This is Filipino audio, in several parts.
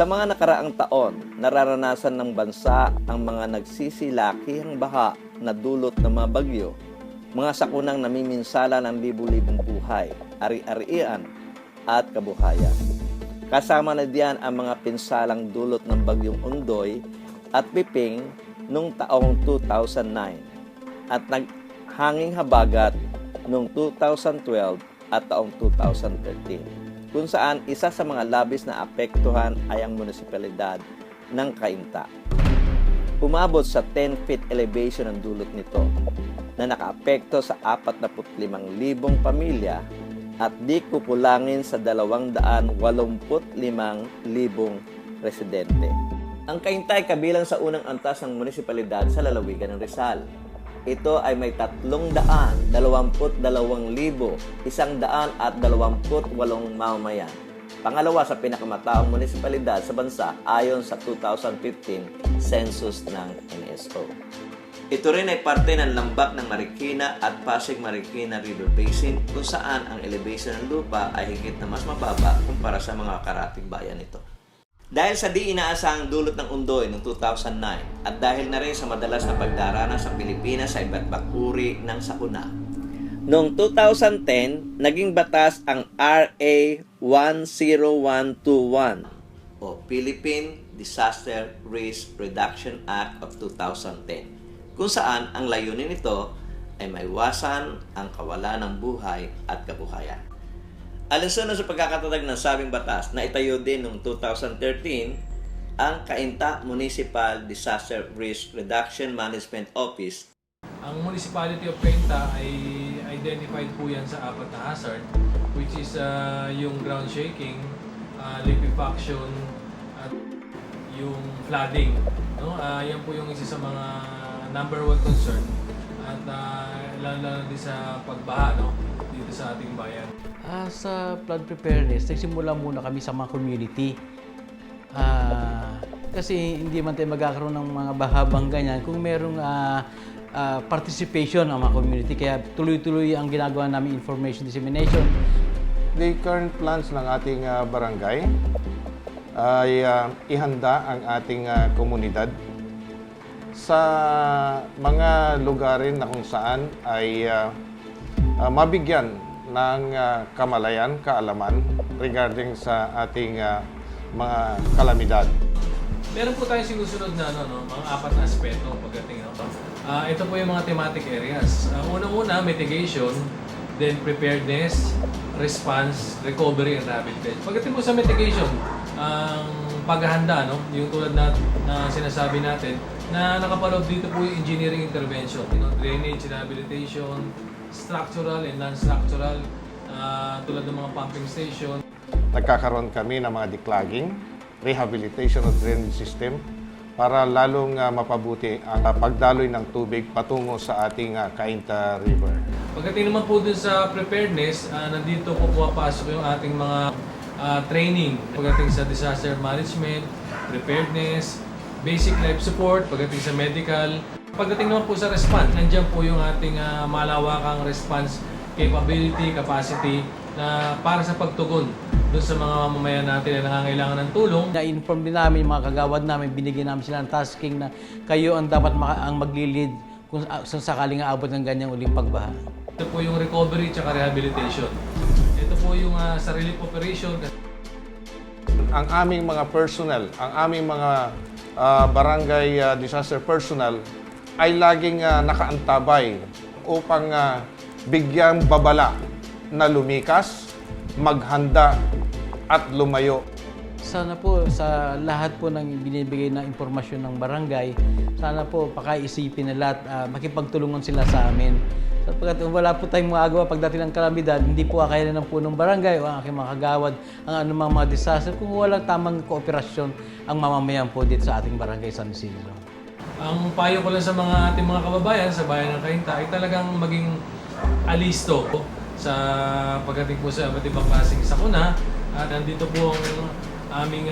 Sa mga nakaraang taon, nararanasan ng bansa ang mga nagsisilakihang baha na dulot ng mga bagyo, mga sakunang namiminsala ng libu-libong buhay, ari-arian at kabuhayan. Kasama na diyan ang mga pinsalang dulot ng bagyong Ondoy at Piping noong taong 2009 at naghanging habagat noong 2012 at taong 2013. Kung saan isa sa mga labis na apektuhan ay ang munisipalidad ng Cainta. Umabot sa 10 feet elevation ang dulot nito na nakaapekto sa 45,000 pamilya at di kukulangin sa 285,000 residente. Ang Cainta ay kabilang sa unang antas ng munisipalidad sa lalawigan ng Rizal. Ito ay may 322,128 mamamayan. Pangalawa sa pinakamataong munisipalidad sa bansa ayon sa 2015 census ng NSO. Ito rin ay parte ng lambak ng Marikina at Pasig-Marikina River Basin kung saan ang elevation ng lupa ay higit na mas mababa kumpara sa mga karatig bayan nito. Dahil sa di inaasahang dulot ng Ondoy noong 2009 at dahil na rin sa madalas na pagdaranas sa Pilipinas sa iba't ibang uri ng sakuna, noong 2010, naging batas ang RA 10121 o Philippine Disaster Risk Reduction Act of 2010, kung saan ang layunin nito ay maiwasan ang kawalan ng buhay at kabuhayan. Alinsunod sa pagkakatatag ng sabing batas na itayo din noong 2013, ang Cainta Municipal Disaster Risk Reduction Management Office. Ang Municipality of Cainta ay identified po yan sa 4 na hazard, which is yung ground shaking, liquefaction, at yung flooding. No? Yan po yung isa sa mga number 1 concern at lalo din sa pagbaha, no? Dito sa ating bayan. Sa flood preparedness, nagsimula muna kami sa mga community. Kasi hindi man tayo magkakaroon ng mga bahabang ganyan kung merong participation ng mga community. Kaya tuloy-tuloy ang ginagawa namin information dissemination. The current plans ng ating barangay ay ihanda ang ating komunidad sa mga lugarin na kung saan ay mabigyan ng kamalayan, kaalaman regarding sa ating mga kalamidad. Meron po tayong sinusunod na mga 4 na aspeto pagdating. Ito po yung mga thematic areas. Unang-una, mitigation, then preparedness, response, recovery, and rehabilitation. Pagdating po sa mitigation, ang paghahanda, yung tulad na sinasabi natin, na nakapaloob dito po yung engineering intervention, drainage, rehabilitation, structural and non-structural, tulad ng mga pumping station. Nagkakaroon kami ng mga declogging, rehabilitation of drainage system para lalong mapabuti ang pagdaloy ng tubig patungo sa ating Cainta River. Pagdating naman po dun sa preparedness, nandito po pumapasok yung ating mga training pagdating sa disaster management, preparedness, basic life support, pagdating sa medical. Pagdating naman po sa response, nandiyan po yung ating malawakang response capability, capacity na para sa pagtugon doon sa mga mamamayan natin na nangangailangan ng tulong. Na-inform din namin yung mga kagawad namin, binigyan namin sila ng tasking na kayo ang dapat ang maglilid kung sakaling aabot ng ganyang uling pagbaha. Ito po yung recovery at rehabilitation. Ito po yung sa relief operation. Ang aming mga personnel, ang aming mga barangay disaster personnel ay laging nakaantabay upang bigyang babala na lumikas, maghanda at lumayo. Sana po sa lahat po ng binibigay na impormasyon ng barangay, sana po pakaisipin nila at makipagtulungan sila sa amin. Sapagkat wala po tayong magagawa pagdating ng kalamidad, hindi po kaya ng punong barangay o ang aking mga kagawad ang anumang mga disaster kung walang tamang kooperasyon ang mamamayan po dito sa ating barangay San Isidro. Ang payo ko lang sa mga ating mga kababayan sa bayan ng Cainta ay talagang maging alisto sa pagdating po sa iba't ibang klaseng sakuna at nandito po ang aming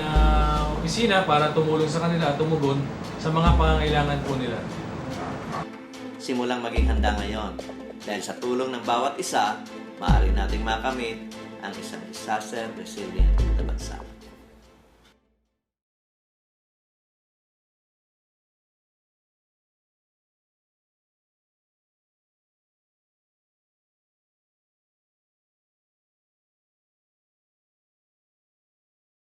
opisina para tumulong sa kanila at tumugon sa mga pangangailangan po nila. Simulang maging handa ngayon dahil sa tulong ng bawat isa, maaari nating makamit ang isang disaster resilient na bansa.